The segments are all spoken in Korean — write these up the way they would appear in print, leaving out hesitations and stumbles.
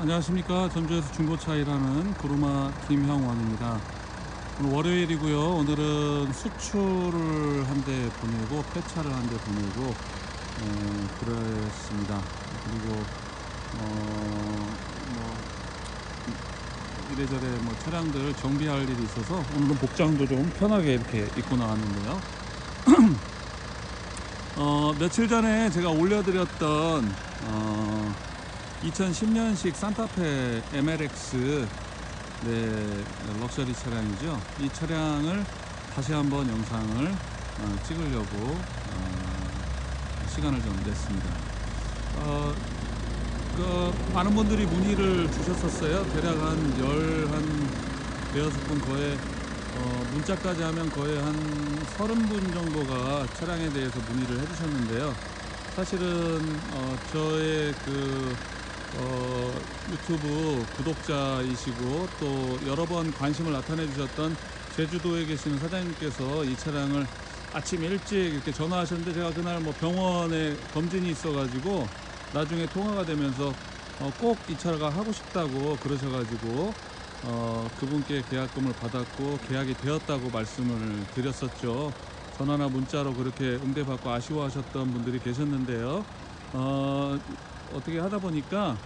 안녕하십니까. 전주에서 중고차 일하는 구루마 김형원입니다. 오늘 월요일이고요. 오늘은 수출을 한 대 보내고 폐차를 한 대 보내고 그랬습니다. 그리고 뭐 이래저래 차량들 정비할 일이 있어서 오늘은 복장도 좀 편하게 이렇게 입고 나왔는데요. 며칠 전에 제가 올려드렸던 2010년식 산타페 MLX 럭셔리 차량이죠. 이 차량을 다시 한번 영상을 찍으려고 시간을 좀 냈습니다. 많은 분들이 문의를 주셨었어요. 대략 한 대여섯 분, 거의 문자까지 하면 거의 한 30분 정도가 차량에 대해서 문의를 해주셨는데요. 사실은 저의 유튜브 구독자이시고 또 여러 번 관심을 나타내 주셨던 제주도에 계시는 사장님께서 이 차량을 아침 일찍 이렇게 전화하셨는데, 제가 그날 병원에 검진이 있어 가지고 나중에 통화가 되면서 꼭 이 차가 하고 싶다고 그러셔가지고 그분께 계약금을 받았고 계약이 되었다고 말씀을 드렸었죠. 전화나 문자로 그렇게 응대받고 아쉬워하셨던 분들이 계셨는데요. 어떻게 하다 보니까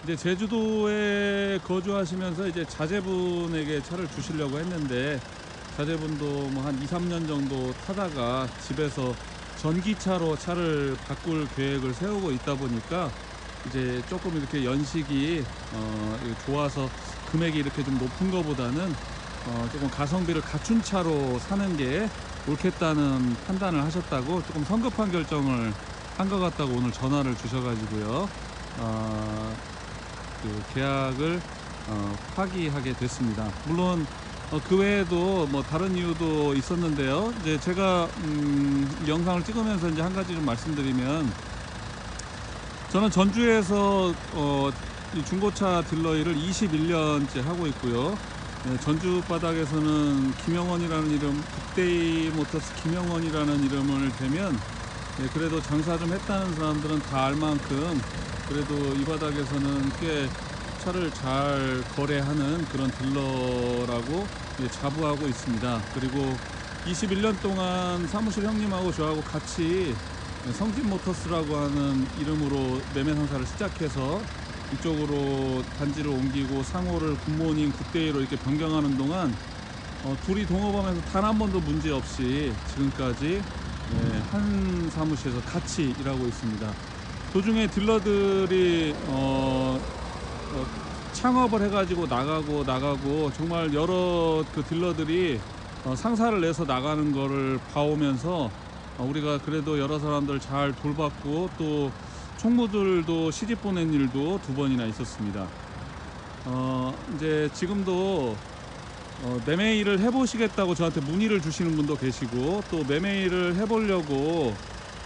이제 제주도에 거주하시면서 이제 자제분에게 차를 주시려고 했는데, 자제분도 한 2-3년 정도 타다가 집에서 전기차로 차를 바꿀 계획을 세우고 있다 보니까 이제 조금 이렇게 연식이 좋아서 금액이 이렇게 좀 높은 것보다는 조금 가성비를 갖춘 차로 사는 게 옳겠다는 판단을 하셨다고, 조금 성급한 결정을 한 것 같다고 오늘 전화를 주셔가지고요. 계약을 파기하게 됐습니다. 물론 그 외에도 다른 이유도 있었는데요. 이제 제가 영상을 찍으면서 이제 한 가지 좀 말씀드리면, 저는 전주에서 이 중고차 딜러 일을 21년째 하고 있고요. 전주 바닥에서는 김영원이라는 이름, 굿데이 모터스 김영원이라는 이름을 대면 그래도 장사 좀 했다는 사람들은 다 알 만큼 그래도 이 바닥에서는 꽤 차를 잘 거래하는 그런 딜러라고 자부하고 있습니다. 그리고 21년 동안 사무실 형님하고 저하고 같이 성진모터스라고 하는 이름으로 매매 상사를 시작해서 이쪽으로 단지를 옮기고 상호를 굿모닝 굿데이로 이렇게 변경하는 동안 둘이 동업하면서 단 한 번도 문제 없이 지금까지 한 사무실에서 같이 일하고 있습니다. 도중에 딜러들이 창업을 해가지고 나가고 정말 여러 그 딜러들이 상사를 내서 나가는 거를 봐오면서 우리가 그래도 여러 사람들 잘 돌봤고, 또 총무들도 시집 보낸 일도 2번이나 있었습니다. 이제 지금도 매매 일을 해보시겠다고 저한테 문의를 주시는 분도 계시고, 또 매매 일을 해보려고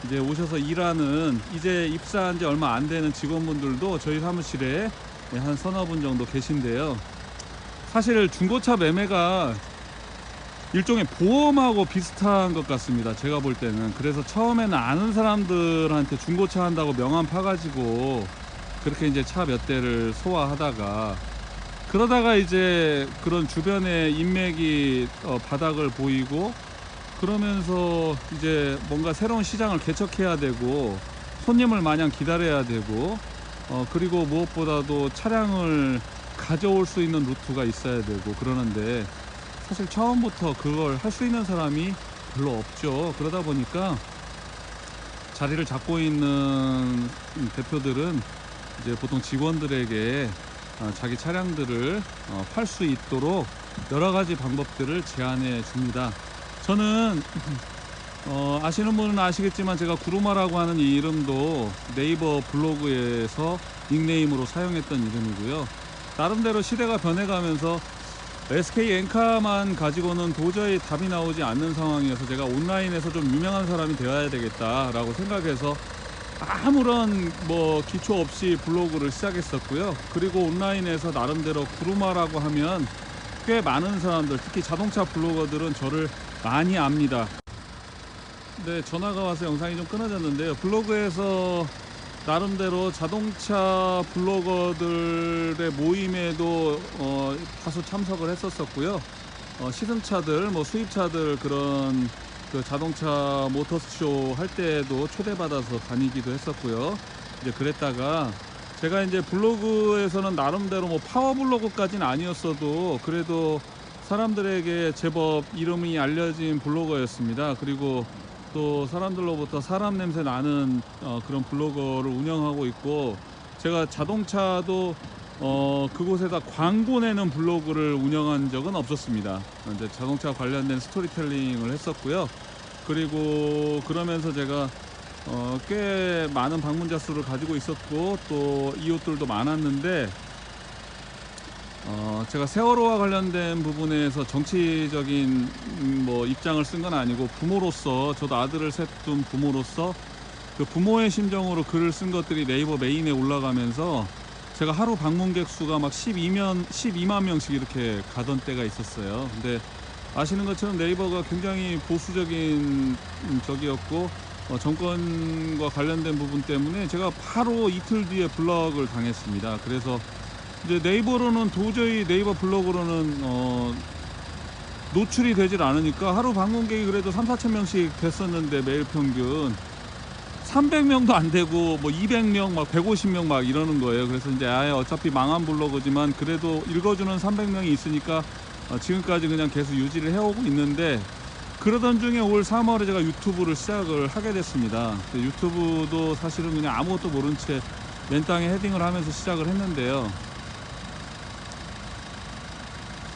이제 오셔서 일하는 이제 입사한 지 얼마 안 되는 직원분들도 저희 사무실에 한 서너 분 정도 계신데요. 사실 중고차 매매가 일종의 보험하고 비슷한 것 같습니다, 제가 볼 때는. 그래서 처음에는 아는 사람들한테 중고차 한다고 명함 파가지고 그렇게 이제 차 몇 대를 소화하다가, 그러다가 이제 그런 주변에 인맥이 바닥을 보이고, 그러면서 이제 뭔가 새로운 시장을 개척해야 되고 손님을 마냥 기다려야 되고, 그리고 무엇보다도 차량을 가져올 수 있는 루트가 있어야 되고 그러는데, 사실 처음부터 그걸 할 수 있는 사람이 별로 없죠. 그러다 보니까 자리를 잡고 있는 대표들은 이제 보통 직원들에게 자기 차량들을 팔 수 있도록 여러 가지 방법들을 제안해 줍니다. 저는 아시는 분은 아시겠지만, 제가 구루마라고 하는 이 이름도 네이버 블로그에서 닉네임으로 사용했던 이름이고요. 나름대로 시대가 변해가면서 SK 엔카만 가지고는 도저히 답이 나오지 않는 상황이어서 제가 온라인에서 좀 유명한 사람이 되어야 되겠다라고 생각해서 아무런 기초 없이 블로그를 시작했었고요. 그리고 온라인에서 나름대로 구루마라고 하면 꽤 많은 사람들, 특히 자동차 블로거들은 저를 많이 압니다. 네, 전화가 와서 영상이 좀 끊어졌는데요. 블로그에서 나름대로 자동차 블로거들의 모임에도 다수 참석을 했었었고요. 시승차들, 뭐 수입차들 그런 그 자동차 모터쇼 할 때도 초대받아서 다니기도 했었고요. 이제 그랬다가 제가 이제 블로그에서는 나름대로 뭐 파워 블로그까지는 아니었어도 그래도 사람들에게 제법 이름이 알려진 블로거였습니다. 그리고 또 사람들로부터 사람 냄새 나는 그런 블로거를 운영하고 있고, 제가 자동차도 그곳에다 광고 내는 블로그를 운영한 적은 없었습니다. 이제 자동차 관련된 스토리텔링을 했었고요. 그리고 그러면서 제가 꽤 많은 방문자 수를 가지고 있었고 또 이웃들도 많았는데, 제가 세월호와 관련된 부분에서 정치적인 뭐 입장을 쓴 건 아니고, 부모로서, 저도 아들을 셋 둔 부모로서 그 부모의 심정으로 글을 쓴 것들이 네이버 메인에 올라가면서 제가 하루 방문객 수가 막 12만 명씩 이렇게 가던 때가 있었어요. 근데 아시는 것처럼 네이버가 굉장히 보수적인 적이었고 정권과 관련된 부분 때문에 제가 바로 이틀 뒤에 블락을 당했습니다. 그래서 이제 네이버로는 도저히, 네이버 블로그로는 노출이 되질 않으니까 하루 방문객이 그래도 3-4천 명씩 됐었는데 매일 평균 300명도 안 되고 뭐 200명 막 150명 막 이러는 거예요. 그래서 이제 아예 어차피 망한 블로그지만 그래도 읽어주는 300명이 있으니까 지금까지 그냥 계속 유지를 해오고 있는데, 그러던 중에 올 3월에 제가 유튜브를 시작을 하게 됐습니다. 유튜브도 사실은 그냥 아무것도 모른 채 맨땅에 헤딩을 하면서 시작을 했는데요.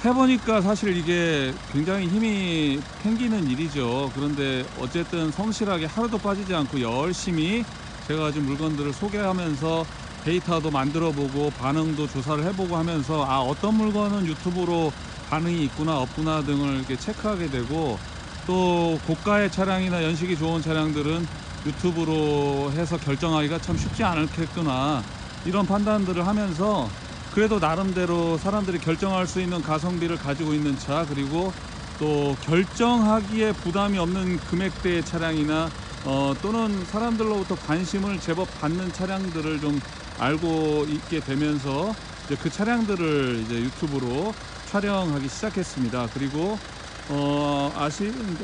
해보니까 사실 이게 굉장히 힘이 생기는 일이죠. 그런데 어쨌든 성실하게 하루도 빠지지 않고 열심히 제가 가진 물건들을 소개하면서 데이터도 만들어보고 반응도 조사를 해보고 하면서 어떤 물건은 유튜브로 반응이 있구나 없구나 등을 이렇게 체크하게 되고, 또 고가의 차량이나 연식이 좋은 차량들은 유튜브로 해서 결정하기가 참 쉽지 않겠구나, 이런 판단들을 하면서 그래도 나름대로 사람들이 결정할 수 있는 가성비를 가지고 있는 차, 그리고 또 결정하기에 부담이 없는 금액대의 차량이나 또는 사람들로부터 관심을 제법 받는 차량들을 좀 알고 있게 되면서 이제 그 차량들을 이제 유튜브로 촬영하기 시작했습니다. 그리고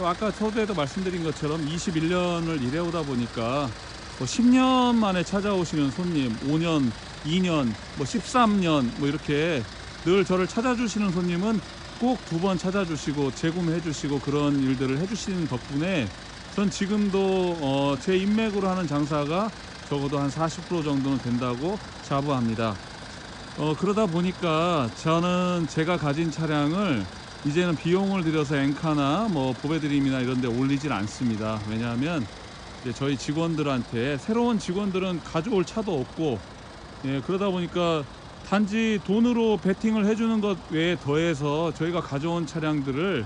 아까 서두에도 말씀드린 것처럼 21년을 일해오다 보니까 10년 만에 찾아오시는 손님, 5년, 2년, 13년 이렇게 늘 저를 찾아주시는 손님은 꼭 2번 찾아주시고 재구매해 주시고 그런 일들을 해주시는 덕분에 전 지금도 제 인맥으로 하는 장사가 적어도 한 40% 정도는 된다고 자부합니다. 그러다 보니까 저는 제가 가진 차량을 이제는 비용을 들여서 엔카나 보배드림이나 이런 데 올리질 않습니다. 왜냐하면 이제 저희 직원들한테, 새로운 직원들은 가져올 차도 없고, 그러다 보니까 단지 돈으로 베팅을 해주는 것 외에 더해서 저희가 가져온 차량들을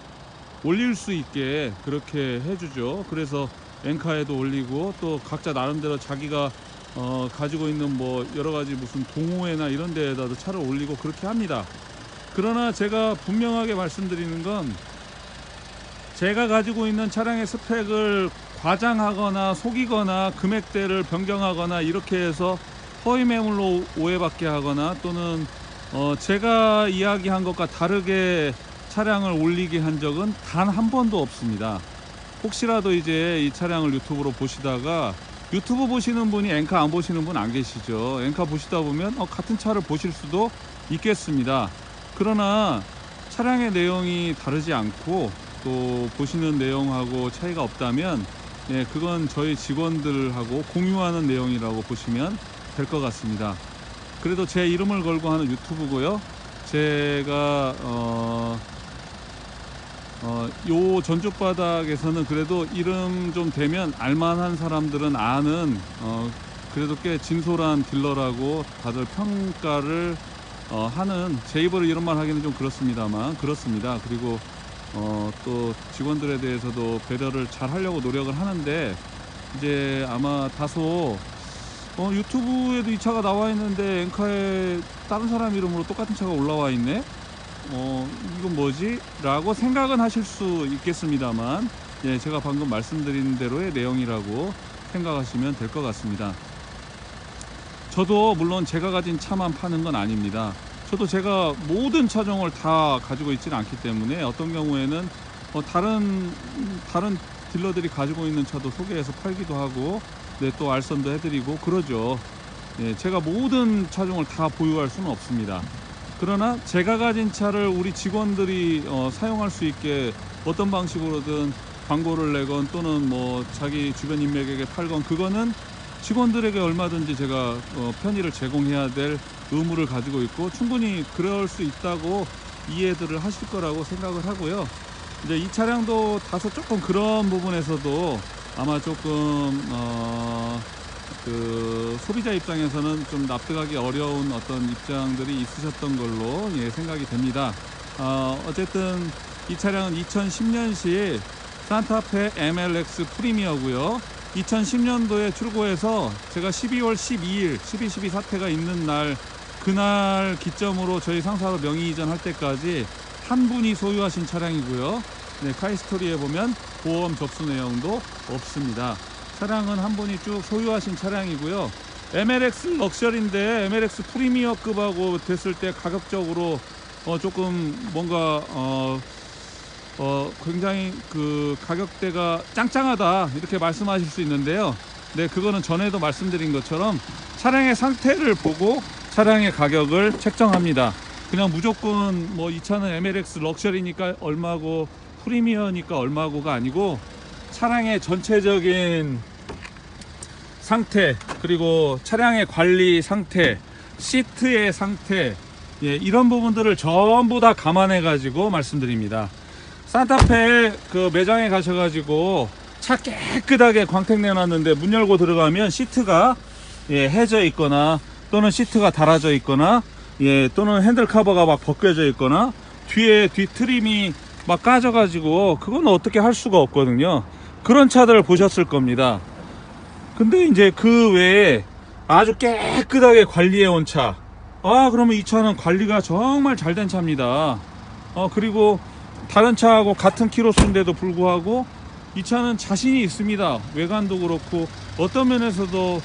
올릴 수 있게 그렇게 해주죠. 그래서 엔카에도 올리고 또 각자 나름대로 자기가 가지고 있는 여러 가지 무슨 동호회나 이런 데에다도 차를 올리고 그렇게 합니다. 그러나 제가 분명하게 말씀드리는 건, 제가 가지고 있는 차량의 스펙을 과장하거나 속이거나 금액대를 변경하거나 이렇게 해서 허위 매물로 오해받게 하거나 또는 제가 이야기한 것과 다르게 차량을 올리게 한 적은 단 한 번도 없습니다. 혹시라도 이제 이 차량을 유튜브로 보시다가, 유튜브 보시는 분이 엔카 안 보시는 분 안 계시죠. 엔카 보시다 보면 같은 차를 보실 수도 있겠습니다. 그러나 차량의 내용이 다르지 않고 또 보시는 내용하고 차이가 없다면 그건 저희 직원들하고 공유하는 내용이라고 보시면 될 것 같습니다. 그래도 제 이름을 걸고 하는 유튜브고요. 제가 요 전주바닥에서는 그래도 이름 좀 되면 알만한 사람들은 아는 그래도 꽤 진솔한 딜러라고 다들 평가를 하는, 제 입으로 이런 말 하기는 좀 그렇습니다만 그렇습니다. 그리고 또 직원들에 대해서도 배려를 잘 하려고 노력을 하는데, 이제 아마 다소 유튜브에도 이 차가 나와 있는데 엔카에 다른 사람 이름으로 똑같은 차가 올라와 있네, 이건 뭐지? 라고 생각은 하실 수 있겠습니다만, 제가 방금 말씀드린 대로의 내용이라고 생각하시면 될 것 같습니다. 저도 물론 제가 가진 차만 파는 건 아닙니다. 저도 제가 모든 차종을 다 가지고 있지는 않기 때문에 어떤 경우에는 다른 딜러들이 가지고 있는 차도 소개해서 팔기도 하고, 네, 또 알선도 해드리고 그러죠. 네, 제가 모든 차종을 다 보유할 수는 없습니다. 그러나 제가 가진 차를 우리 직원들이 사용할 수 있게 어떤 방식으로든 광고를 내건 또는 뭐 자기 주변 인맥에게 팔건, 그거는 직원들에게 얼마든지 제가 편의를 제공해야 될 의무를 가지고 있고, 충분히 그럴 수 있다고 이해들을 하실 거라고 생각을 하고요. 이제 이 차량도 다소 조금 그런 부분에서도 아마 조금 그 소비자 입장에서는 좀 납득하기 어려운 어떤 입장들이 있으셨던 걸로 생각이 됩니다. 어쨌든 이 차량은 2010년식 산타페 MLX 프리미어고요. 2010년도에 출고해서 제가 12월 12일 12.12 사태가 있는 날, 그날 기점으로 저희 상사로 명의 이전할 때까지 한 분이 소유하신 차량이고요. 네, 카이스토리에 보면 보험 접수 내용도 없습니다. 차량은 한 분이 쭉 소유하신 차량이고요. MLX 럭셔리인데 MLX 프리미어급하고 됐을 때 가격적으로 조금 뭔가 굉장히 그 가격대가 짱짱하다 이렇게 말씀하실 수 있는데요. 네, 그거는 전에도 말씀드린 것처럼 차량의 상태를 보고 차량의 가격을 책정합니다. 그냥 무조건 뭐 이 차는 MLX 럭셔리니까 얼마고 프리미어니까 얼마고가 아니고, 차량의 전체적인 상태, 그리고 차량의 관리 상태, 시트의 상태, 이런 부분들을 전부 다 감안해 가지고 말씀드립니다. 산타페 그 매장에 가셔가지고 차 깨끗하게 광택 내놨는데 문 열고 들어가면 시트가 해져 있거나, 또는 시트가 달아져 있거나, 또는 핸들 커버가 막 벗겨져 있거나, 뒤에 뒤 트림이 막 까져가지고, 그건 어떻게 할 수가 없거든요. 그런 차들을 보셨을 겁니다. 근데 이제 그 외에 아주 깨끗하게 관리해 온 차, 그러면 이 차는 관리가 정말 잘 된 차입니다. 그리고 다른 차하고 같은 키로수인데도 불구하고 이 차는 자신이 있습니다. 외관도 그렇고 어떤 면에서도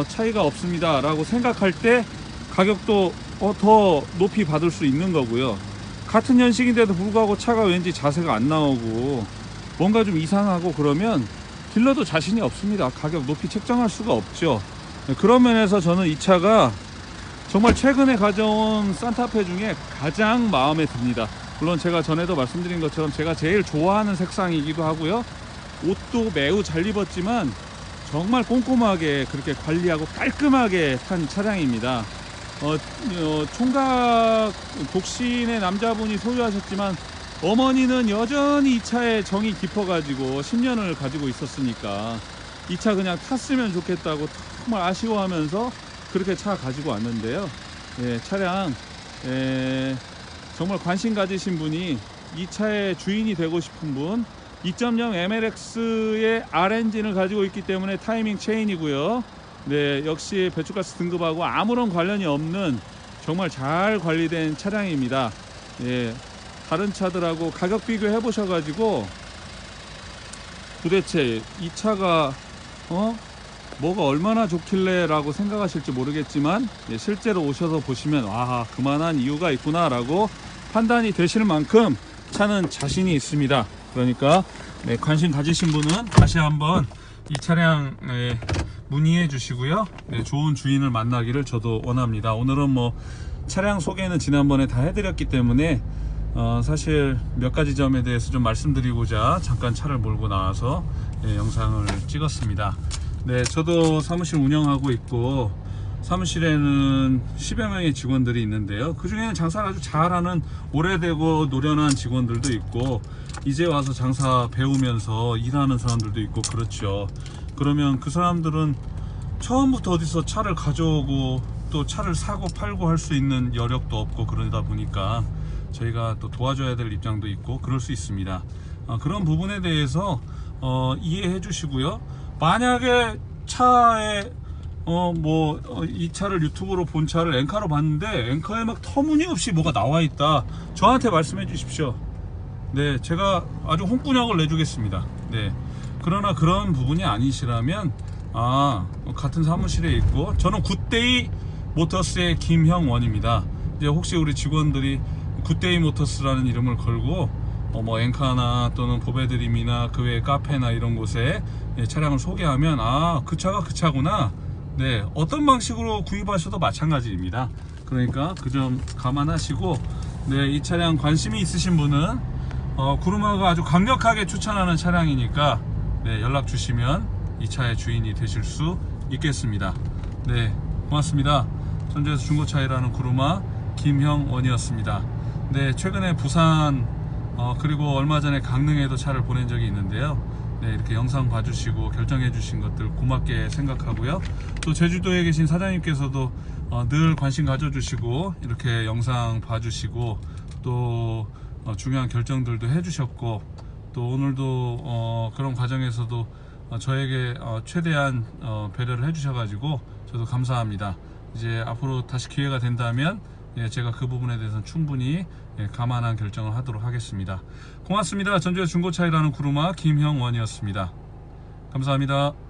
차이가 없습니다 라고 생각할 때 가격도 더 높이 받을 수 있는 거고요. 같은 연식인데도 불구하고 차가 왠지 자세가 안 나오고 뭔가 좀 이상하고 그러면 딜러도 자신이 없습니다. 가격 높이 책정할 수가 없죠. 그런 면에서 저는 이 차가 정말 최근에 가져온 산타페 중에 가장 마음에 듭니다. 물론 제가 전에도 말씀드린 것처럼 제가 제일 좋아하는 색상이기도 하고요. 옷도 매우 잘 입었지만 정말 꼼꼼하게 그렇게 관리하고 깔끔하게 탄 차량입니다. 총각 독신의 남자분이 소유하셨지만 어머니는 여전히 이 차에 정이 깊어가지고 10년을 가지고 있었으니까 이 차 그냥 탔으면 좋겠다고 정말 아쉬워하면서 그렇게 차 가지고 왔는데요. 차량 정말 관심 가지신 분이, 이 차의 주인이 되고 싶은 분, 2.0 MLX의 R엔진을 가지고 있기 때문에 타이밍 체인이고요. 네, 역시 배출가스 등급하고 아무런 관련이 없는 정말 잘 관리된 차량입니다. 다른 차들하고 가격 비교해 보셔가지고 도대체 이 차가 뭐가 얼마나 좋길래 라고 생각하실지 모르겠지만, 실제로 오셔서 보시면 그만한 이유가 있구나 라고 판단이 되실 만큼 차는 자신이 있습니다. 그러니까 관심 가지신 분은 다시 한번 이 차량 문의해 주시고요. 좋은 주인을 만나기를 저도 원합니다. 오늘은 뭐 차량 소개는 지난번에 다 해드렸기 때문에 사실 몇 가지 점에 대해서 좀 말씀드리고자 잠깐 차를 몰고 나와서 영상을 찍었습니다. 저도 사무실 운영하고 있고 사무실에는 10여 명의 직원들이 있는데요. 그 중에는 장사를 아주 잘하는 오래되고 노련한 직원들도 있고, 이제 와서 장사 배우면서 일하는 사람들도 있고 그렇죠. 그러면 그 사람들은 처음부터 어디서 차를 가져오고 또 차를 사고 팔고 할 수 있는 여력도 없고, 그러다 보니까 저희가 또 도와줘야 될 입장도 있고 그럴 수 있습니다. 그런 부분에 대해서 이해해 주시고요. 만약에 차에 이 차를 유튜브로 본 차를 엔카로 봤는데 엔카에 막 터무니없이 뭐가 나와 있다, 저한테 말씀해 주십시오. 제가 아주 홍군형을 내주겠습니다. 그러나 그런 부분이 아니시라면 같은 사무실에 있고, 저는 굿데이 모터스의 김형원입니다. 이제 혹시 우리 직원들이 굿데이 모터스라는 이름을 걸고 뭐 엔카나 또는 보배드림이나 그 외 카페나 이런 곳에 차량을 소개하면 그 차가 그 차구나, 네, 어떤 방식으로 구입하셔도 마찬가지입니다. 그러니까 그 점 감안하시고, 네, 이 차량 관심이 있으신 분은 구루마가 아주 강력하게 추천하는 차량이니까, 네, 연락 주시면 이 차의 주인이 되실 수 있겠습니다. 네, 고맙습니다. 전주에서 중고차 일하는 구루마 김형원이었습니다. 네, 최근에 부산 그리고 얼마 전에 강릉에도 차를 보낸 적이 있는데요. 네, 이렇게 영상 봐주시고 결정해 주신 것들 고맙게 생각하고요. 또 제주도에 계신 사장님께서도 늘 관심 가져주시고 이렇게 영상 봐주시고 또 중요한 결정들도 해주셨고, 또 오늘도 그런 과정에서도 저에게 최대한 배려를 해주셔가지고 저도 감사합니다. 이제 앞으로 다시 기회가 된다면 제가 그 부분에 대해서는 충분히 감안한 결정을 하도록 하겠습니다. 고맙습니다. 전주의 중고차 일하는 구루마 김형원이었습니다. 감사합니다.